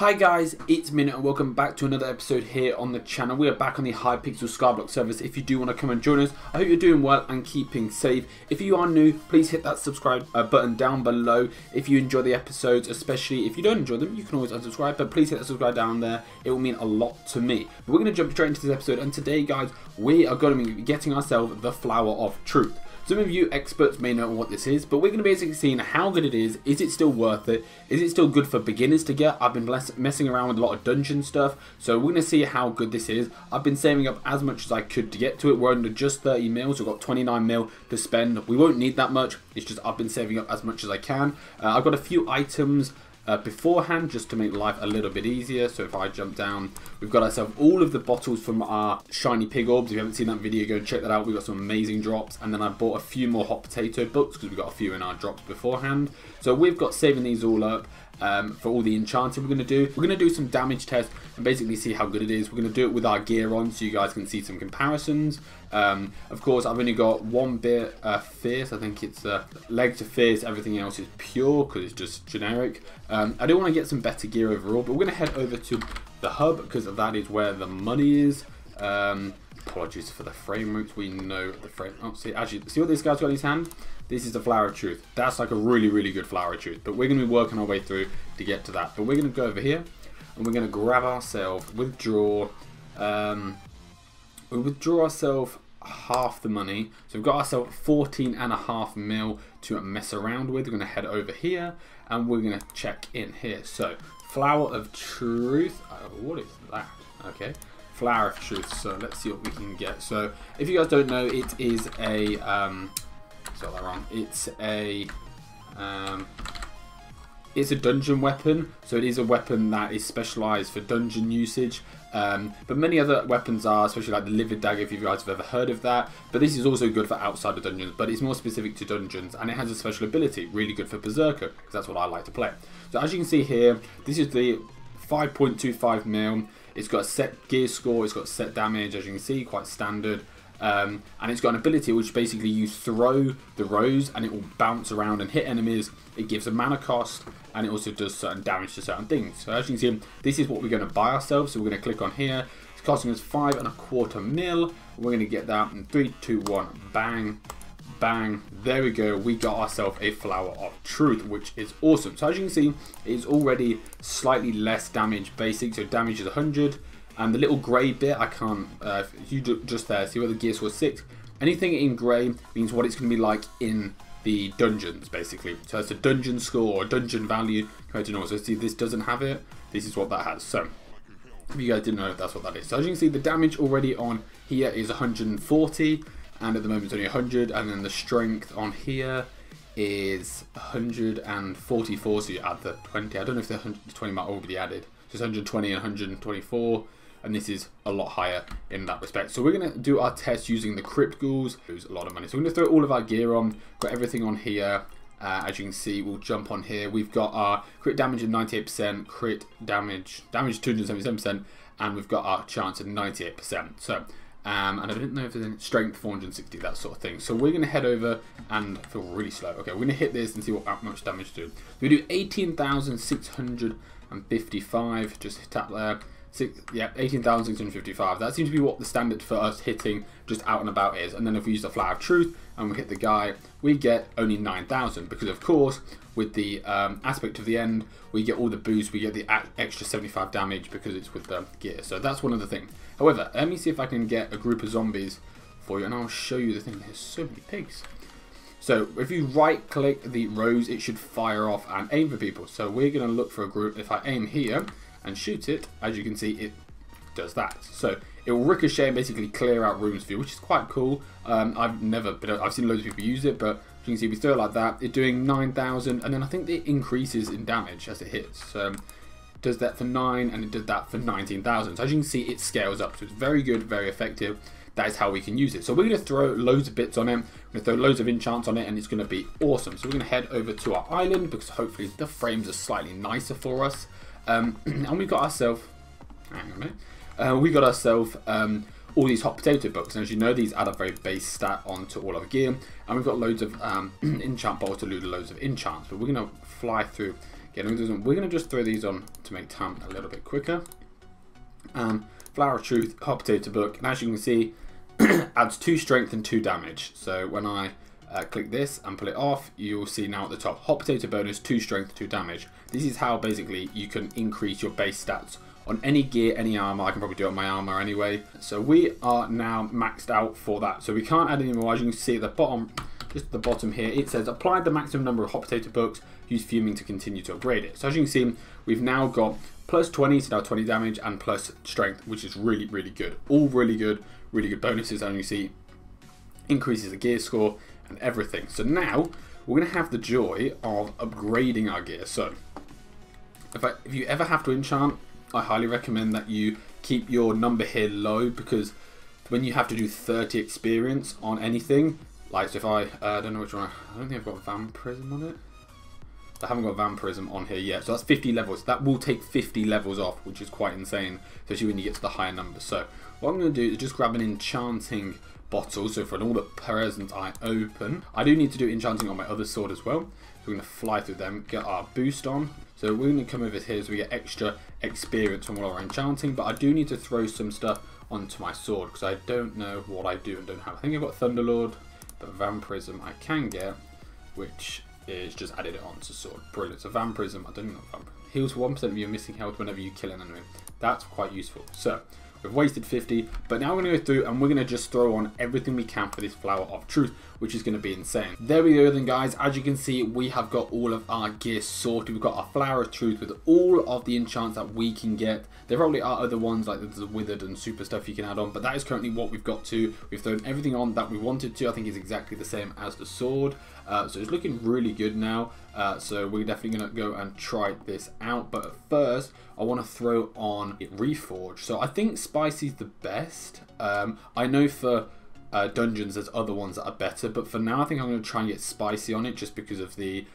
Hi guys, it's Mino and welcome back to another episode here on the channel. We are back on the Hypixel Skyblock servers. If you do want to come and join us, I hope you're doing well and keeping safe. If you are new, please hit that subscribe button down below. If you enjoy the episodes, especially if you don't enjoy them, you can always unsubscribe, but please hit that subscribe down there. It will mean a lot to me. But we're going to jump straight into this episode, and today guys, we are going to be getting ourselves the Flower of Truth. Some of you experts may know what this is, but we're going to be basically seeing how good it is it still worth it, is it still good for beginners to get. I've been messing around with a lot of dungeon stuff, so we're going to see how good this is. I've been saving up as much as I could to get to it. We're under just 30 mil, so we've got 29 mil to spend. We won't need that much, it's just I've been saving up as much as I can. I've got a few items beforehand just to make life a little bit easier. So if I jump down, we've got ourselves all of the bottles from our shiny pig orbs. If you haven't seen that video, go and check that out. We've got some amazing drops, and then I bought a few more hot potato books because we've got a few in our drops beforehand. So we've got saving these all up for all the enchanting we're going to do. We're going to do some damage tests and basically see how good it is. We're going to do it with our gear on so you guys can see some comparisons. Of course, I've only got one bit fierce. I think it's leg to fierce. Everything else is pure because it's just generic. I do want to get some better gear overall, but we're going to head over to the hub because that is where the money is. Apologies for the frame rates. We know the frame. Oh, see what this guy's got in his hand? This is the Flower of Truth. That's like a really good Flower of Truth. But we're going to be working our way through to get to that. But we're going to go over here and we're going to grab ourselves, withdraw. We withdraw ourselves half the money. So we've got ourselves 14.5 mil to mess around with. We're going to head over here and we're going to check in here. So Flower of Truth. What is that? Okay. Flower of Truth. So let's see what we can get. So if you guys don't know, it is a got that wrong. It's a dungeon weapon, so it is a weapon that is specialized for dungeon usage. But many other weapons are, especially like the Livid Dagger, if you guys have ever heard of that. But this is also good for outside of dungeons, but it's more specific to dungeons, and it has a special ability, really good for Berserker, because that's what I like to play. So as you can see here, this is the 5.25 mil. It's got a set gear score, it's got set damage, as you can see, quite standard. And it's got an ability which basically you throw the rose and it will bounce around and hit enemies. It gives a mana cost and it also does certain damage to certain things. So as you can see, this is what we're going to buy ourselves. So we're going to click on here. It's costing us 5.25 mil. We're going to get that in 3, 2, 1, bang, bang. There we go. We got ourselves a Flower of Truth, which is awesome. So as you can see, it's already slightly less damage basic. So damage is 100. And the little grey bit, I can't, you just there, see where the gear score is 6. Anything in grey means what it's going to be like in the dungeons, basically. So it's a dungeon score or dungeon value compared to normal. So see, this doesn't have it. This is what that has. So if you guys didn't know, that's what that is. So as you can see, the damage already on here is 140. And at the moment it's only 100. And then the strength on here is 144. So you add the 20. I don't know if the 120 might already be added. Just 120 and 124. And this is a lot higher in that respect. So we're going to do our test using the Crypt Ghouls. Lose a lot of money. So we're going to throw all of our gear on. Got everything on here. As you can see, we'll jump on here. We've got our crit damage at 98%, crit damage 277%, and we've got our chance at 98%. So, and I didn't know if there's any strength 460, that sort of thing. So we're going to head over and I feel really slow. Okay, we're going to hit this and see what much damage to do. We do 18,655. Just tap there. Yeah, 18,655. That seems to be what the standard for us hitting just out and about is. And then if we use the Flower of Truth and we hit the guy, we get only 9,000 because of course with the aspect of the end we get all the boosts, we get the extra 75 damage because it's with the gear. So that's one of the things. However, let me see if I can get a group of zombies for you and I'll show you the thing. There's so many pigs. So if you right click the rose, it should fire off and aim for people. So we're going to look for a group. If I aim here and shoot it, as you can see, it does that. So it will ricochet and basically clear out rooms for you, which is quite cool. I've seen loads of people use it, but you can see we throw it like that. It's doing 9,000, and then I think it increases in damage as it hits. So it does that for 9, and it did that for 19,000. So as you can see, it scales up. So it's very good, very effective. That is how we can use it. So we're going to throw loads of bits on it. We're going to throw loads of enchants on it, and it's going to be awesome. So we're going to head over to our island because hopefully the frames are slightly nicer for us. And we got ourselves, hang on a minute, we got ourselves all these hot potato books, and as you know, these add a very base stat onto all our gear, and we've got loads of enchant bottles to loot loads of enchants. But we're going to fly through, We're going to just throw these on to make time a little bit quicker. Flower of Truth, Hot Potato Book, and as you can see, adds 2 strength and 2 damage. So when I click this and pull it off, you'll see now at the top, Hot Potato bonus, 2 strength, 2 damage. This is how basically you can increase your base stats on any gear, any armor. I can probably do it on my armor anyway. So we are now maxed out for that. So we can't add any more. As you can see at the bottom, just at the bottom here, it says apply the maximum number of Hot Potato Books, use Fuming to continue to upgrade it. So as you can see, we've now got plus 20, so now 20 damage, and plus strength, which is really, really good. All really good bonuses. And you see, increases the gear score and everything. So now we're going to have the joy of upgrading our gear. So if you ever have to enchant, I highly recommend that you keep your number here low, because when you have to do 30 experience on anything, like so if I don't know which one, I don't think I've got Vampirism on it. I haven't got Vampirism on here yet, so that's 50 levels. That will take 50 levels off, which is quite insane, especially when you get to the higher numbers. So what I'm going to do is just grab an enchanting bottle. So for all the presents I open, I do need to do enchanting on my other sword as well. So we're going to fly through them, get our boost on. So we're going to come over here so we get extra experience from all our enchanting, but I do need to throw some stuff onto my sword because I don't know what I do and don't have. I think I've got Thunderlord, but Vampirism I can get, which is just added it onto sword. Brilliant. So Vampirism, I don't know what Vampirism heals 1% of your missing health whenever you kill an enemy. That's quite useful. So we've wasted 50, but now we're going to go through and we're going to just throw on everything we can for this Flower of Truth, which is going to be insane. There we go then, guys. As you can see, we have got all of our gear sorted. We've got our Flower of Truth with all of the enchants that we can get. There probably are other ones like the Withered and super stuff you can add on, but that is currently what we've got to. We've thrown everything on that we wanted to. I think it's exactly the same as the sword. So it's looking really good now. So we're definitely going to go and try this out. But first, I want to throw on Reforge. So I think Spicy's the best. I know for dungeons there's other ones that are better, but for now I think I'm going to try and get Spicy on it just because of the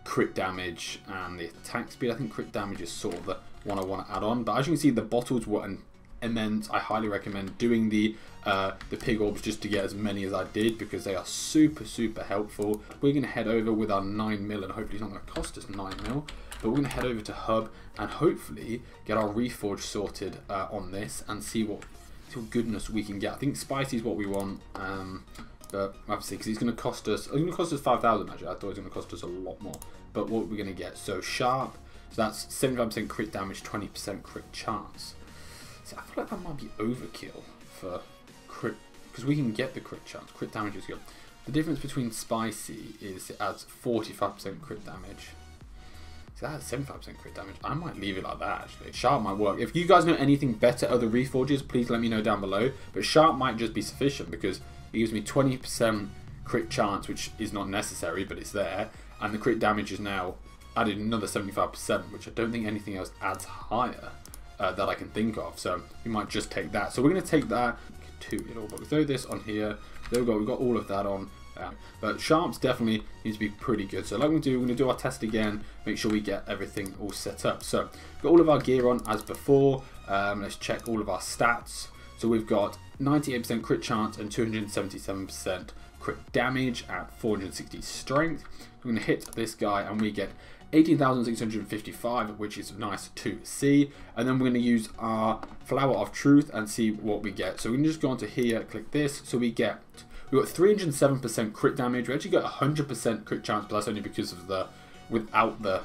crit damage and the attack speed. I think crit damage is sort of the one I want to add on. But as you can see, the bottles were immense. I highly recommend doing the pig orbs just to get as many as I did, because they are super helpful. We're going to head over with our 9 mil, and hopefully it's not going to cost us 9 mil, but we're going to head over to Hub and hopefully get our Reforge sorted on this and see what goodness we can get. I think Spicy is what we want, but obviously because he's going to cost us 5,000 actually. I thought it was going to cost us a lot more, but what we're going to get, so sharp, so that's 75% crit damage, 20% crit chance. So I feel like that might be overkill for crit, because we can get the crit chance. Crit damage is good. The difference between Spicy is it adds 45% crit damage. So that has 75% crit damage. I might leave it like that actually. Sharp might work. If you guys know anything better, other Reforges, please let me know down below. But Sharp might just be sufficient because it gives me 20% crit chance, which is not necessary, but it's there. And the crit damage is now added another 75%, which I don't think anything else adds higher that I can think of. So we might just take that. So we're going to take that to it all. But we throw this on here. There we go. We've got all of that on. But Sharps definitely needs to be pretty good. So like we're going to do our test again, make sure we get everything all set up. So we've got all of our gear on as before. Let's check all of our stats. So we've got 98% crit chance and 277% crit damage at 460 strength. We're going to hit this guy and we get 18,655, which is nice to see. And then we're going to use our Flower of Truth and see what we get. So we can just go onto here, click this. So we've got 307% crit damage. We actually got 100% crit chance, but that's only because of the without the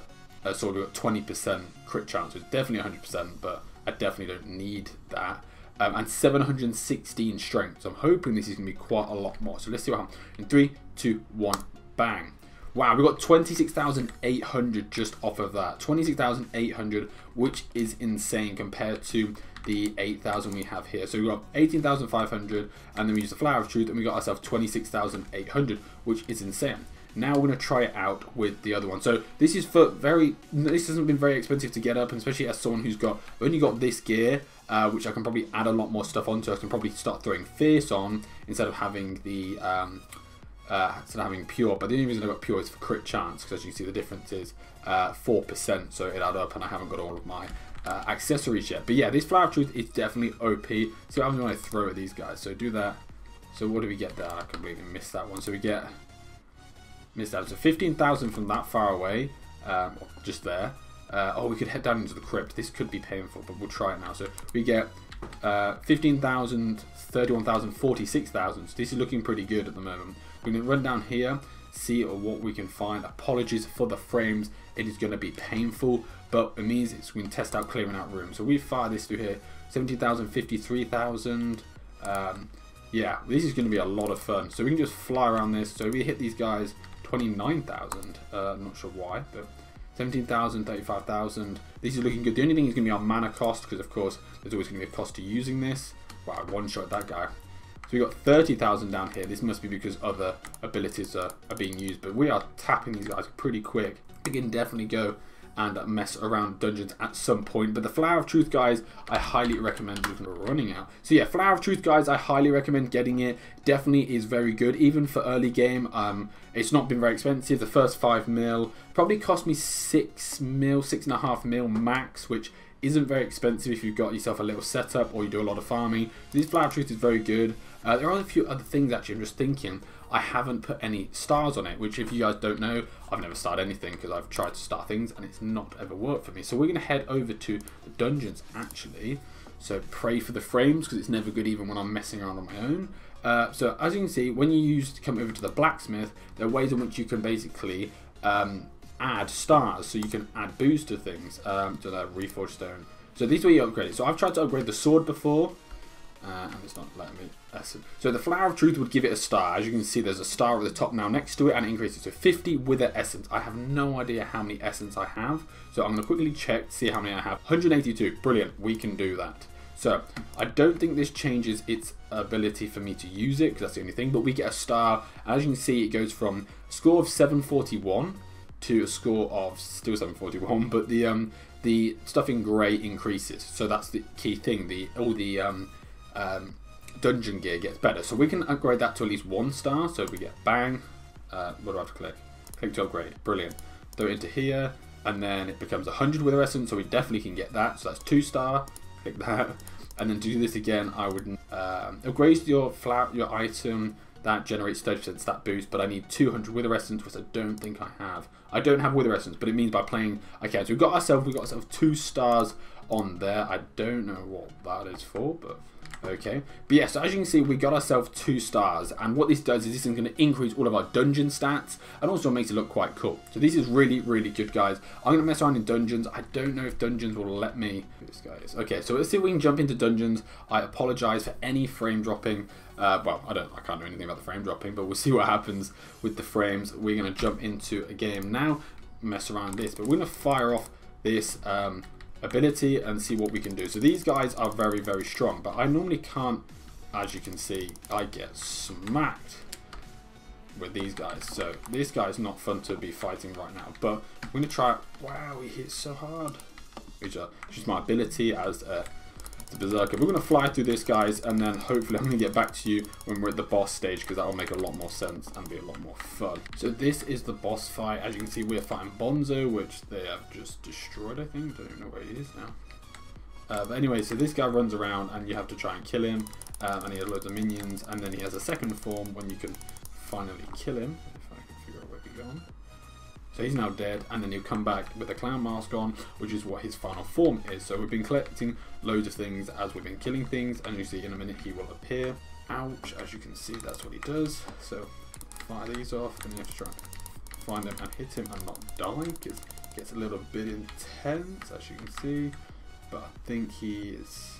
sword. We got 20% crit chance. It's definitely 100%, but I definitely don't need that. And 716 strength. So I'm hoping this is going to be quite a lot more. So let's see what happens. In 3, 2, 1, bang. Wow, we got 26,800 just off of that. 26,800, which is insane compared to the 8,000 we have here. So we got 18,500, and then we use the Flower of Truth, and we got ourselves 26,800, which is insane. Now we're going to try it out with the other one. So this is for this hasn't been very expensive to get up, and especially as someone who's only got this gear, which I can probably add a lot more stuff onto. I can probably start throwing Fierce on instead of having the pure. But the only reason I got pure is for crit chance, because as you see the difference is 4%, so it add up, and I haven't got all of my accessories yet. But yeah, this Flower of Truth is definitely OP. So I'm going to throw at these guys. So do that. So what do we get there? I completely missed that one. So we get missed out. So 15,000 from that far away. just there. Oh, we could head down into the crypt. This could be painful, but we'll try it now. So we get 15,000, 31,000, 46,000. So this is looking pretty good at the moment. We're going to run down here, see what we can find. Apologies for the frames. It is going to be painful, but it means we can test out clearing out rooms. So we fire this through here. 17,000, 53,000. Yeah, this is going to be a lot of fun. So we can just fly around this. So we hit these guys 29,000. I'm not sure why, but 17,000, 35,000. This is looking good. The only thing is going to be our mana cost, because of course there's always going to be a cost to using this. Wow, one-shot that guy. So we got 30,000 down here. This must be because other abilities are being used, but we are tapping these guys pretty quick. We can definitely go and mess around dungeons at some point, but the Flower of Truth, guys, I highly recommend running out. So yeah, Flower of Truth, guys, I highly recommend getting it. Definitely is very good, even for early game. It's not been very expensive. The first 5 mil probably cost me 6 mil, 6.5 mil max, which isn't very expensive if you've got yourself a little setup or you do a lot of farming. This Flower of Truth is very good. There are a few other things, actually. I'm just thinking, I haven't put any stars on it, which if you guys don't know, I've never started anything because I've tried to start things and it's not ever worked for me. So we're going to head over to the dungeons, actually. So pray for the frames, because it's never good even when I'm messing around on my own. So as you can see, when you come over to the blacksmith, there are ways in which you can basically add stars. So you can add boost to things, to the Reforge stone. So these are where you upgrade it. So I've tried to upgrade the sword before, and it's not letting me. So the Flower of Truth would give it a star. As you can see, there's a star at the top now next to it, and it increases to 50 wither essence. I have no idea how many essence I have, so I'm going to quickly check to see how many I have. 182. Brilliant. We can do that. So I don't think this changes its ability for me to use it, because that's the only thing, but we get a star. As you can see, it goes from a score of 741 to a score of still 741, but the stuff in grey increases. So that's the key thing. All the dungeon gear gets better, so we can upgrade that to at least 1 star. So we get bang. What do I have to click? Click to upgrade. Brilliant. Throw it into here, and then it becomes 100 wither essence, so we definitely can get that. So that's 2 star. Click that, and then to do this again, I would upgrade your item that generates 30% stat boost, but I need 200 wither essence, which I don't think I have. I don't have wither essence, but it means by playing. Okay, so we got ourselves 2 stars on there. I don't know what that is for, but okay. But yeah, so as you can see, we got ourselves 2 stars, and what this does is this is going to increase all of our dungeon stats, and also makes it look quite cool. So this is really, really good, guys. I'm going to mess around in dungeons. I don't know if dungeons will let me. This guy is okay. So let's see if we can jump into dungeons. I apologize for any frame dropping. Well, I can't do anything about the frame dropping, but we'll see what happens with the frames. We're going to jump into a game now, mess around this, but we're going to fire off this ability and see what we can do. So these guys are very, very strong, but I normally can't. As you can see, I get smacked with these guys. So this guy's not fun to be fighting right now, but we're going to try. Wow, he hits so hard. Which is my ability as a berserker. We're going to fly through this, guys, and then hopefully I'm going to get back to you when we're at the boss stage, because that will make a lot more sense and be a lot more fun. So this is the boss fight. As you can see, we're fighting Bonzo, which they have just destroyed, I think. Don't even know where he is now. But anyway, so this guy runs around and you have to try and kill him, and he has loads of minions, and then he has a second form when you can finally kill him, if I can figure out where he's gone. So he's now dead, and then he'll come back with a clown mask on, which is what his final form is. So we've been collecting loads of things as we've been killing things, and you see in a minute he will appear. Ouch, as you can see, that's what he does. So fire these off, and you have to try and find him and hit him and not die, because it gets a little bit intense, as you can see. But I think he is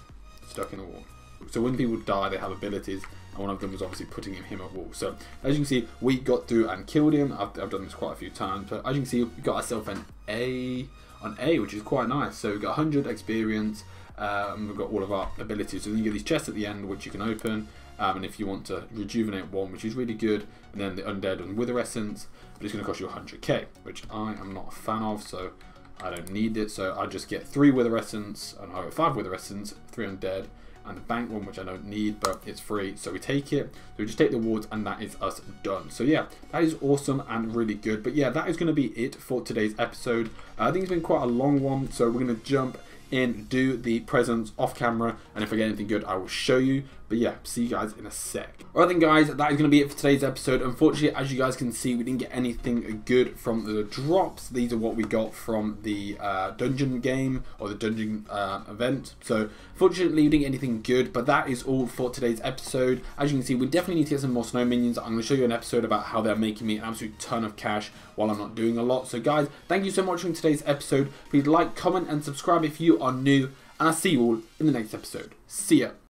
stuck in a wall. So when people die, they have abilities, and one of them was obviously putting him at wall. So as you can see, we got through and killed him. I've done this quite a few times, but as you can see, we got ourselves an A, which is quite nice. So we've got 100 experience, and we've got all of our abilities. So then you get these chests at the end, which you can open, and if you want to rejuvenate one, which is really good, and then the undead and wither essence, but it's going to cost you 100k, which I am not a fan of, so I don't need it. So I just get 3 wither essence, and I got 5 wither essence, 3 undead, and the bank one, which I don't need, but it's free, so we take it. So we just take the rewards, and that is us done. So yeah, that is awesome and really good. But yeah, that is going to be it for today's episode. I think it's been quite a long one, so we're going to jump in, do the presents off camera, and if I get anything good, I will show you. But yeah, see you guys in a sec. Alright then guys, that is going to be it for today's episode. Unfortunately, as you guys can see, we didn't get anything good from the drops. These are what we got from the dungeon game, or the dungeon event. So fortunately, we didn't get anything good, but that is all for today's episode. As you can see, we definitely need to get some more snow minions. I'm going to show you an episode about how they're making me an absolute ton of cash while I'm not doing a lot. So guys, thank you so much for today's episode. Please like, comment, and subscribe if you are new. And I'll see you all in the next episode. See ya.